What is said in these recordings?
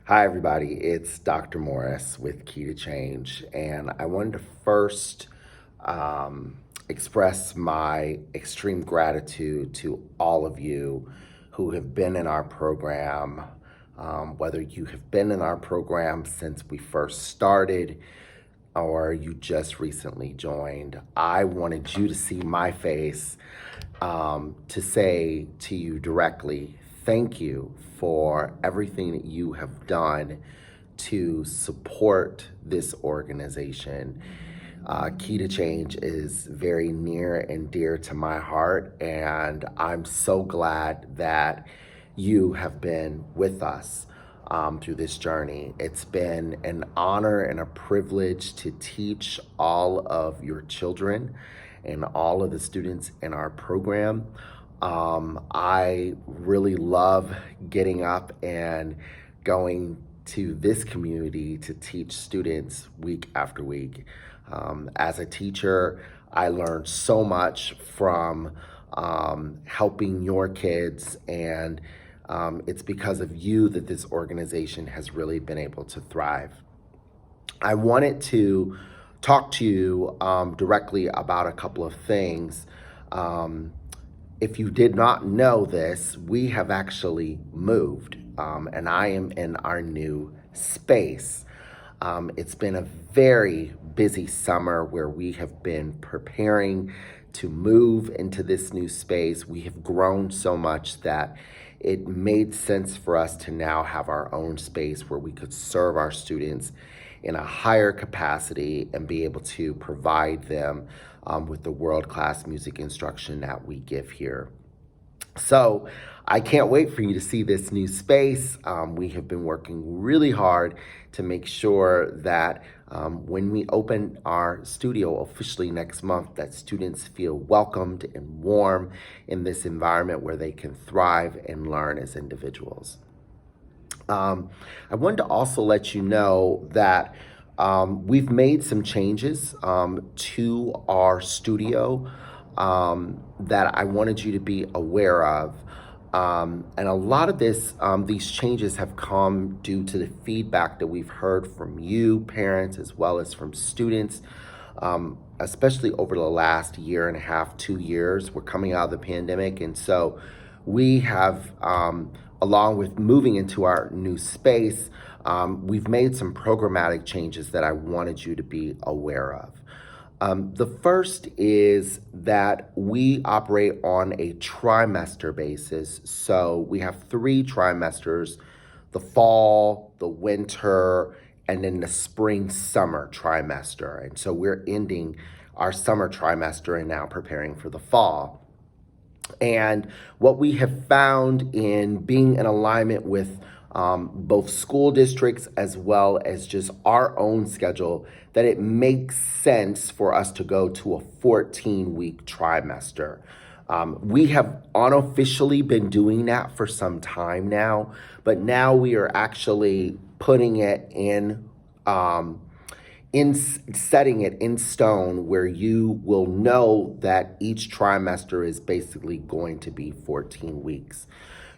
Hi, everybody. It's Dr. Morris with Key to Change, and I wanted to first express my extreme gratitude to all of you who have been in our program, whether you have been in our program since we first started or you just recently joined. I wanted you to see my face to say to you directly, thank you for everything that you have done to support this organization. Key to Change is very near and dear to my heart, and I'm so glad that you have been with us through this journey. It's been an honor and a privilege to teach all of your children and all of the students in our program. I really love getting up and going to this community to teach students week after week. As a teacher, I learned so much from helping your kids, and it's because of you that this organization has really been able to thrive. I wanted to talk to you directly about a couple of things. If you did not know this, we have actually moved, and I am in our new space. It's been a very busy summer where we have been preparing to move into this new space. We have grown so much that it made sense for us to now have our own space where we could serve our students in a higher capacity and be able to provide them with the world-class music instruction that we give here. So I can't wait for you to see this new space. We have been working really hard to make sure that when we open our studio officially next month, that students feel welcomed and warm in this environment where they can thrive and learn as individuals. I wanted to also let you know that we've made some changes to our studio that I wanted you to be aware of. And a lot of these changes have come due to the feedback that we've heard from you, parents, as well as from students, especially over the last year and a half, 2 years. We're coming out of the pandemic, and so we have, along with moving into our new space, we've made some programmatic changes that I wanted you to be aware of. The first is that we operate on a trimester basis. So we have 3 trimesters: the fall, the winter, and then the spring-summer trimester. And so we're ending our summer trimester and now preparing for the fall. And what we have found in being in alignment with both school districts as well as just our own schedule, that it makes sense for us to go to a 14-week trimester. We have unofficially been doing that for some time now, but now we are actually putting it in setting it in stone, where you will know that each trimester is basically going to be 14 weeks.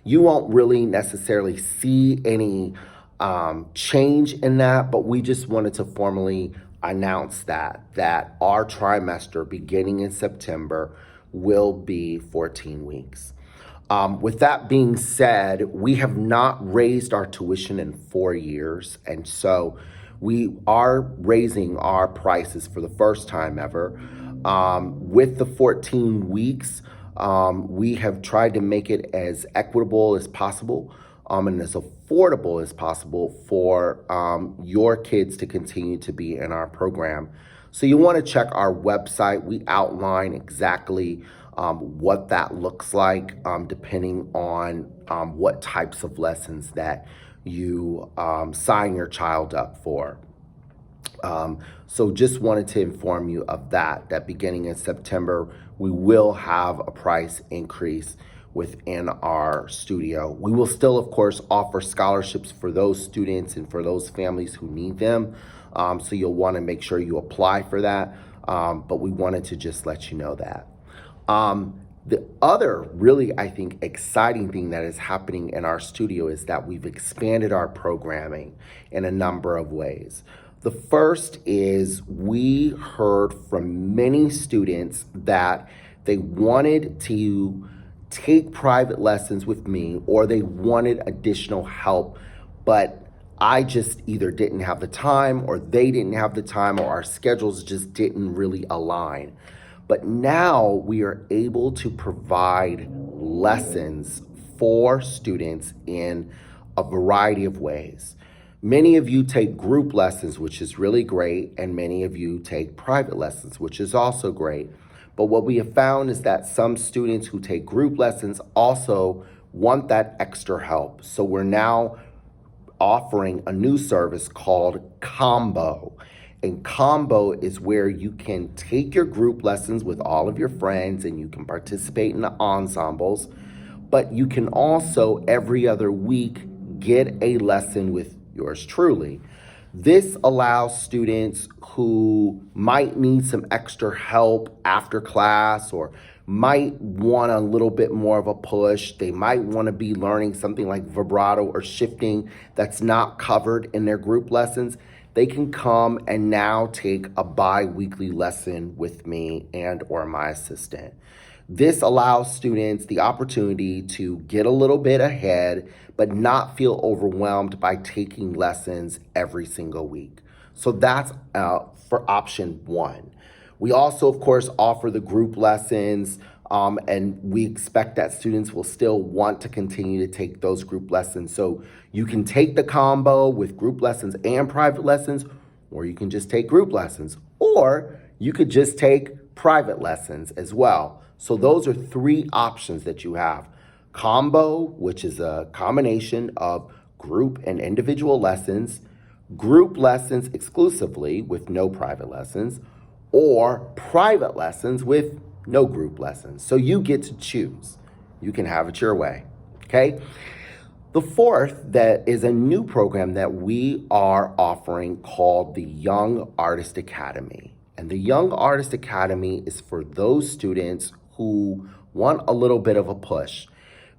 You won't really necessarily see any change in that, but we just wanted to formally announce that our trimester beginning in September will be 14 weeks. With that being said, we have not raised our tuition in 4 years, and so we are raising our prices for the first time ever. With the 14 weeks, we have tried to make it as equitable as possible and as affordable as possible for your kids to continue to be in our program. So you want to check our website. We outline exactly what that looks like depending on what types of lessons that you sign your child up for. So just wanted to inform you of that beginning in September, we will have a price increase within our studio. We will still, of course, offer scholarships for those students and for those families who need them. So you'll want to make sure you apply for that. But we wanted to just let you know that. The other really, I think, exciting thing that is happening in our studio is that we've expanded our programming in a number of ways. The first is we heard from many students that they wanted to take private lessons with me or they wanted additional help, but I just either didn't have the time or they didn't have the time or our schedules just didn't really align. But now we are able to provide lessons for students in a variety of ways. Many of you take group lessons, which is really great, and many of you take private lessons, which is also great. But what we have found is that some students who take group lessons also want that extra help. So we're now offering a new service called Combo. And Combo is where you can take your group lessons with all of your friends and you can participate in the ensembles, but you can also every other week get a lesson with yours truly. This allows students who might need some extra help after class or might want a little bit more of a push. They might want to be learning something like vibrato or shifting that's not covered in their group lessons. They can come and now take a bi-weekly lesson with me and or my assistant. This allows students the opportunity to get a little bit ahead, but not feel overwhelmed by taking lessons every single week. So that's for option one. We also, of course, offer the group lessons, and we expect that students will still want to continue to take those group lessons. So you can take the combo with group lessons and private lessons, or you can just take group lessons, or you could just take private lessons as well. So those are three options that you have. Combo, which is a combination of group and individual lessons, group lessons exclusively with no private lessons, or private lessons with no group lessons. So you get to choose. You can have it your way, okay? The fourth that is a new program that we are offering called the Young Artist Academy. And the Young Artist Academy is for those students who want a little bit of a push.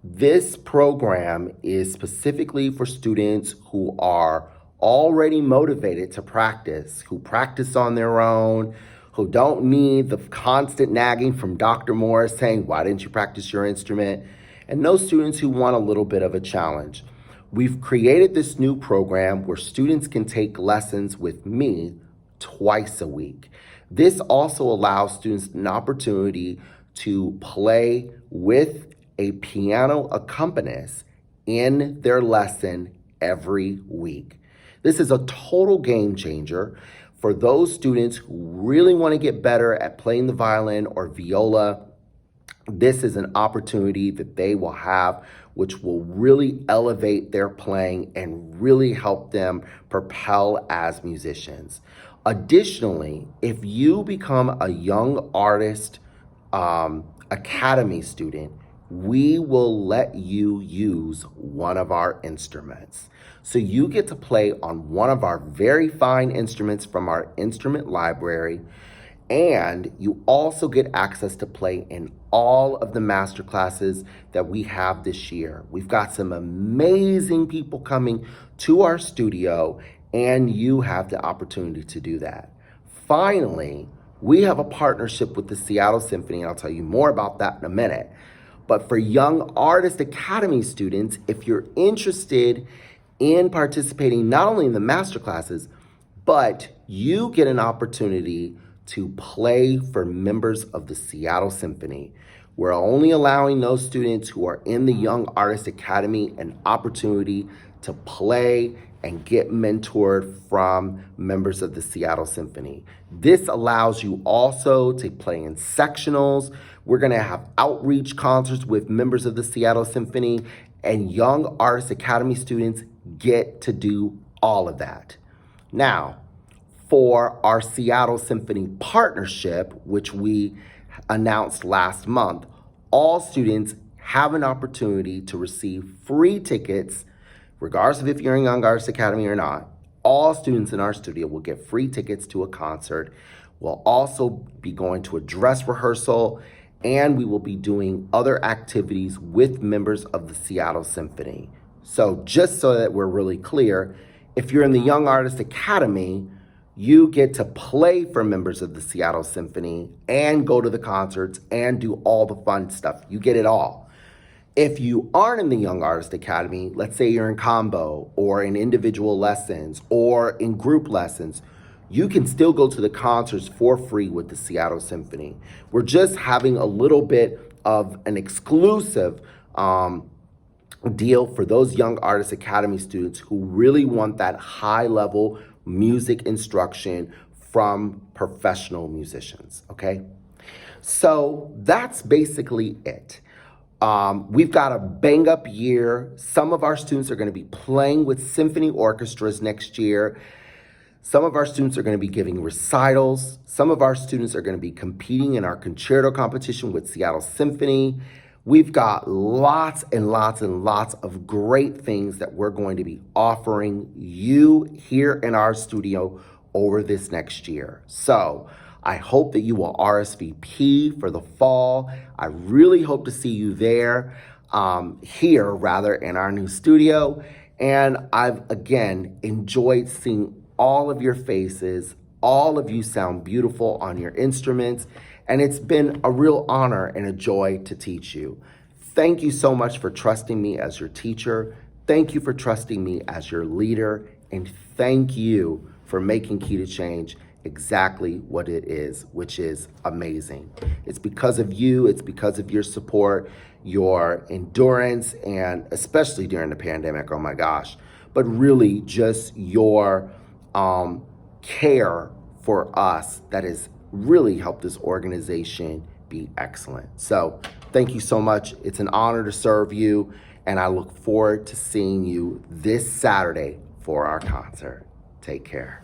This program is specifically for students who are already motivated to practice, who practice on their own, who don't need the constant nagging from Dr. Morris saying, why didn't you practice your instrument? And those students who want a little bit of a challenge. We've created this new program where students can take lessons with me twice a week. This also allows students an opportunity to play with a piano accompanist in their lesson every week. This is a total game changer for those students who really want to get better at playing the violin or viola. This is an opportunity that they will have, which will really elevate their playing and really help them propel as musicians. Additionally, if you become a Young Artist Academy student, we will let you use one of our instruments. So you get to play on one of our very fine instruments from our instrument library, and you also get access to play in all of the master classes that we have this year. We've got some amazing people coming to our studio, and you have the opportunity to do that. Finally, we have a partnership with the Seattle Symphony, and I'll tell you more about that in a minute. But for Young Artist Academy students, if you're interested in participating not only in the master classes, but you get an opportunity to play for members of the Seattle Symphony. We're only allowing those students who are in the Young Artist Academy an opportunity to play and get mentored from members of the Seattle Symphony. This allows you also to play in sectionals. We're gonna have outreach concerts with members of the Seattle Symphony, and Young Artist Academy students get to do all of that. Now, for our Seattle Symphony partnership, which we announced last month, all students have an opportunity to receive free tickets, regardless of if you're in Young Artist Academy or not. All students in our studio will get free tickets to a concert. We'll also be going to a dress rehearsal, and we will be doing other activities with members of the Seattle Symphony. So just so that we're really clear, if you're in the Young Artist Academy, you get to play for members of the Seattle Symphony and go to the concerts and do all the fun stuff. You get it all. If you aren't in the Young Artist Academy, let's say you're in combo or in individual lessons or in group lessons, you can still go to the concerts for free with the Seattle Symphony. We're just having a little bit of an exclusive deal for those Young Artist Academy students who really want that high level music instruction from professional musicians, okay? So that's basically it. We've got a bang up year. Some of our students are going to be playing with symphony orchestras next year. Some of our students are going to be giving recitals. Some of our students are going to be competing in our concerto competition with Seattle Symphony. We've got lots and lots and lots of great things that we're going to be offering you here in our studio over this next year. So I hope that you will RSVP for the fall. I really hope to see you there, here rather, in our new studio. And I've, again, enjoyed seeing all of your faces. All of you sound beautiful on your instruments. And it's been a real honor and a joy to teach you. Thank you so much for trusting me as your teacher. Thank you for trusting me as your leader. And thank you for making Key to Change exactly what it is, which is amazing. It's because of you. It's because of your support, your endurance, and especially during the pandemic, oh my gosh, but really just your care for us that has really helped this organization be excellent. So thank you so much. It's an honor to serve you, and I look forward to seeing you this Saturday for our concert. Take care.